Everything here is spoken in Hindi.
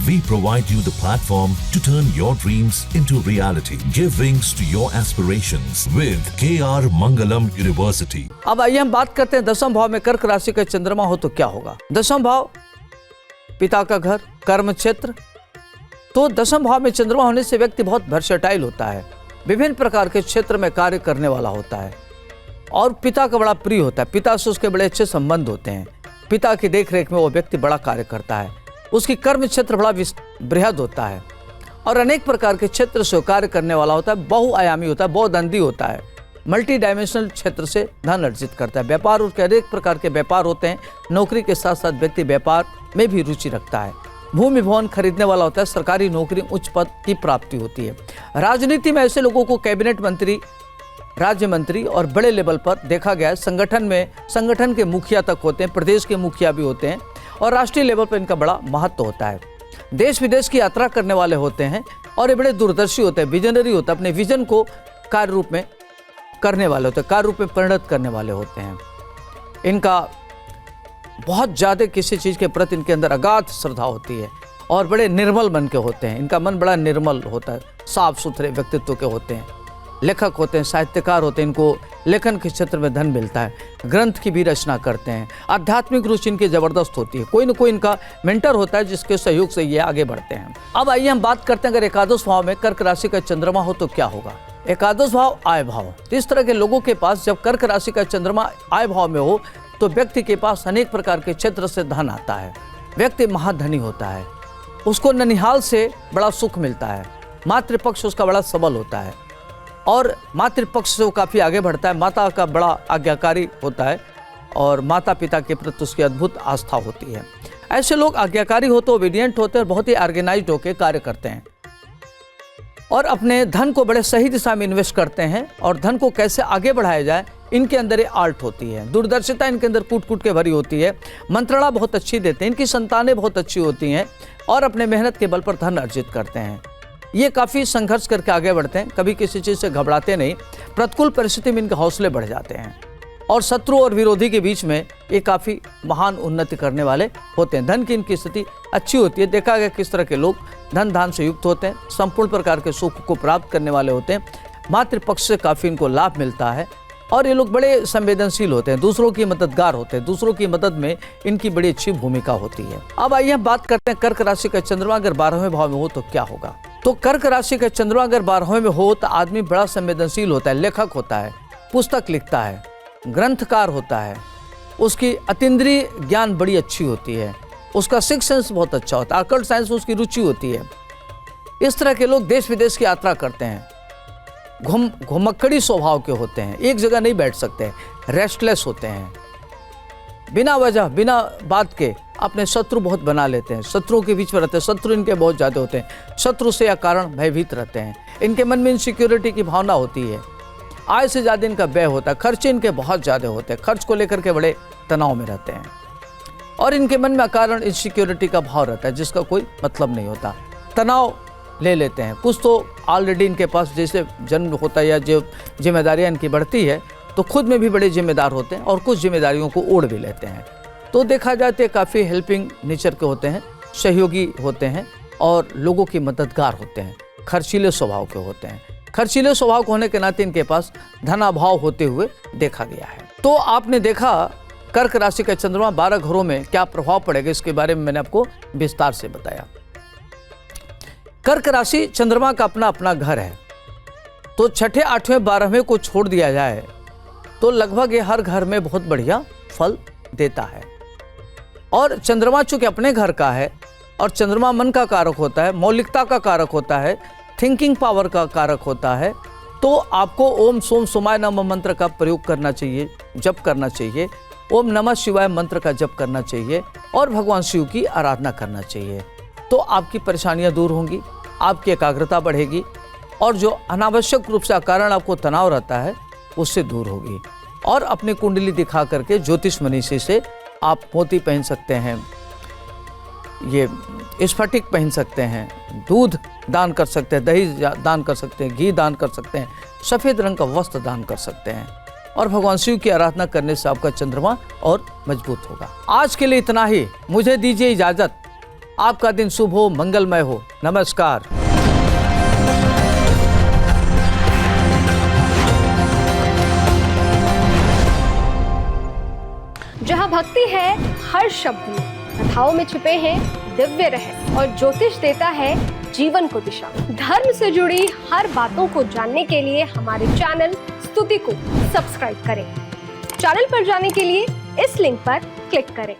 We provide you the platform to turn your dreams into reality. Give wings to your aspirations with KR Mangalam University. अब आइए हम बात करते हैं दसम भाव में कर्क राशि का चंद्रमा हो तो क्या होगा। दसम भाव पिता का घर, कर्म क्षेत्र। तो दसम भाव में चंद्रमा होने से व्यक्ति बहुत वर्सेटाइल होता है, विभिन्न प्रकार के क्षेत्र में कार्य करने वाला होता है और पिता का बड़ा प्रिय होता है। पिता से उसके बड़े अच्छे संबंध होते हैं। पिता की देखरेख में वो व्यक्ति बड़ा कार्य करता है। उसकी कर्म क्षेत्र बड़ा बृहद होता है और अनेक प्रकार के क्षेत्र से कार्य करने वाला होता है। बहुआयामी होता है, बहुदंडी होता है, मल्टी डायमेंशनल क्षेत्र से धन अर्जित करता है। व्यापार और अनेक प्रकार के व्यापार होते हैं। नौकरी के साथ साथ व्यक्ति व्यापार में भी रुचि रखता है। भूमि भवन खरीदने वाला होता है। सरकारी नौकरी, उच्च पद की प्राप्ति होती है। राजनीति में ऐसे लोगों को कैबिनेट मंत्री, राज्य मंत्री और बड़े लेवल पर देखा गया है। संगठन के मुखिया तक होते हैं, प्रदेश के मुखिया भी होते हैं और राष्ट्रीय लेवल पर इनका बड़ा महत्व होता है। देश विदेश की यात्रा करने वाले होते हैं और ये बड़े दूरदर्शी होते हैं, विजनरी होते हैं। अपने विजन को कार्य रूप में करने वाले होते हैं, कार्य रूप में परिणत करने वाले होते हैं। इनका बहुत ज़्यादा किसी चीज़ के प्रति इनके अंदर अगाध श्रद्धा होती है और बड़े निर्मल मन के होते हैं। इनका मन बड़ा निर्मल होता है, साफ सुथरे व्यक्तित्व के होते हैं। लेखक होते हैं, साहित्यकार होते हैं। इनको लेखन के क्षेत्र में धन मिलता है। ग्रंथ की भी रचना करते हैं। आध्यात्मिक रुचि इनकी जबरदस्त होती है। कोई न कोई इनका मेंटर होता है जिसके सहयोग से ये आगे बढ़ते हैं। अब आइए हम बात करते हैं अगर एकादश भाव में कर्क राशि का चंद्रमा हो तो क्या होगा। एकादश भाव आय भाव। तो इस तरह के लोगों के पास जब कर्क राशि का चंद्रमा आय भाव में हो तो व्यक्ति के पास अनेक प्रकार के क्षेत्र से धन आता है। व्यक्ति महाधनी होता है। उसको ननिहाल से बड़ा सुख मिलता है। मातृपक्ष उसका बड़ा सबल होता है और मातृपक्ष से वो काफ़ी आगे बढ़ता है। माता का बड़ा आज्ञाकारी होता है और माता पिता के प्रति उसकी अद्भुत आस्था होती है। ऐसे लोग आज्ञाकारी होते, ओबीडियंट होते हैं और बहुत ही ऑर्गेनाइज्ड होकर कार्य करते हैं और अपने धन को बड़े सही दिशा में इन्वेस्ट करते हैं और धन को कैसे आगे बढ़ाया जाए इनके अंदर ये आर्ट होती है। दूरदर्शिता इनके अंदर कूट कूट के भरी होती है। मंत्रणा बहुत अच्छी देते हैं। इनकी संतानें बहुत अच्छी होती हैं और अपने मेहनत के बल पर धन अर्जित करते हैं। ये काफ़ी संघर्ष करके आगे बढ़ते हैं, कभी किसी चीज़ से घबराते नहीं। प्रतिकूल परिस्थिति में इनके हौसले बढ़ जाते हैं और शत्रु और विरोधी के बीच में ये काफ़ी महान उन्नति करने वाले होते हैं। धन की इनकी स्थिति अच्छी होती है। देखा गया किस तरह के लोग धन धान से युक्त होते हैं, संपूर्ण प्रकार के सुख को प्राप्त करने वाले होते हैं। मातृपक्ष से काफ़ी इनको लाभ मिलता है और ये लोग बड़े संवेदनशील होते हैं, दूसरों की मददगार होते हैं। दूसरों की मदद में इनकी बड़ी अच्छी भूमिका होती है। अब आइए हम बात करते हैं कर्क राशि का चंद्रमा अगर 12वें भाव में हो तो क्या होगा। तो कर्क राशि का चंद्रमा अगर 12वें में हो तो आदमी बड़ा संवेदनशील होता है, लेखक होता है, पुस्तक लिखता है, ग्रंथकार होता है। उसकी अतीन्द्रिय ज्ञान बड़ी अच्छी होती है। उसका सिक्स सेंस बहुत अच्छा होता है। अकल्ट साइंस में उसकी रुचि होती है। इस तरह के लोग देश विदेश की यात्रा करते हैं। घुमक्कड़ी स्वभाव के होते हैं, एक जगह नहीं बैठ सकते, रेस्टलेस होते हैं। बिना वजह, बिना बात के अपने शत्रु बहुत बना लेते हैं। शत्रुओं के बीच में रहते हैं। शत्रु इनके बहुत ज़्यादा होते हैं। शत्रु से या कारण भयभीत रहते हैं। इनके मन में इनसिक्योरिटी की भावना होती है। आय से ज़्यादा इनका व्यय होता है। खर्चे इनके बहुत ज़्यादा होते हैं। खर्च को लेकर के बड़े तनाव में रहते हैं और इनके मन में अकारण इनसिक्योरिटी का भाव रहता है जिसका कोई मतलब नहीं होता। तनाव ले लेते हैं। कुछ तो ऑलरेडी इनके पास जैसे जन्म होता है या जो जिम्मेदारियाँ इनकी बढ़ती है तो खुद में भी बड़े जिम्मेदार होते हैं और कुछ जिम्मेदारियों को ओढ़ भी लेते हैं। तो देखा जाए तो काफ़ी हेल्पिंग नेचर के होते हैं, सहयोगी होते हैं और लोगों की मददगार होते हैं। खर्चीले स्वभाव के होते हैं। खर्चीले स्वभाव के होने के नाते इनके पास धनाभाव होते हुए देखा गया है। तो आपने देखा कर्क राशि का चंद्रमा 12 घरों में क्या प्रभाव पड़ेगा, इसके बारे में मैंने आपको विस्तार से बताया। कर्क राशि चंद्रमा का अपना अपना घर है। तो छठे, 8वें, 12वें को छोड़ दिया जाए तो लगभग ये हर घर में बहुत बढ़िया फल देता है। और चंद्रमा चूंकि अपने घर का है और चंद्रमा मन का कारक होता है, मौलिकता का कारक होता है, थिंकिंग पावर का कारक होता है, तो आपको ओम सोम सोमाय नमः मंत्र का प्रयोग करना चाहिए, जप करना चाहिए। ओम नमः शिवाय मंत्र का जप करना चाहिए और भगवान शिव की आराधना करना चाहिए। तो आपकी परेशानियां दूर होंगी, आपकी एकाग्रता बढ़ेगी और जो अनावश्यक रूप से अकारण आपको तनाव रहता है उससे दूर होगी। और अपनी कुंडली दिखा करके ज्योतिष मनीषी से आप मोती पहन सकते हैं, ये स्फटिक पहन सकते हैं, दूध दान कर सकते हैं, दही दान कर सकते हैं, घी दान कर सकते हैं, सफ़ेद रंग का वस्त्र दान कर सकते हैं और भगवान शिव की आराधना करने से आपका चंद्रमा और मजबूत होगा। आज के लिए इतना ही। मुझे दीजिए इजाज़त। आपका दिन शुभ हो, मंगलमय हो। नमस्कार। जहाँ भक्ति है हर शब्द में, कथाओं में छुपे हैं दिव्य रहस्य और ज्योतिष देता है जीवन को दिशा। धर्म से जुड़ी हर बातों को जानने के लिए हमारे चैनल स्तुति को सब्सक्राइब करें। चैनल पर जाने के लिए इस लिंक पर क्लिक करें।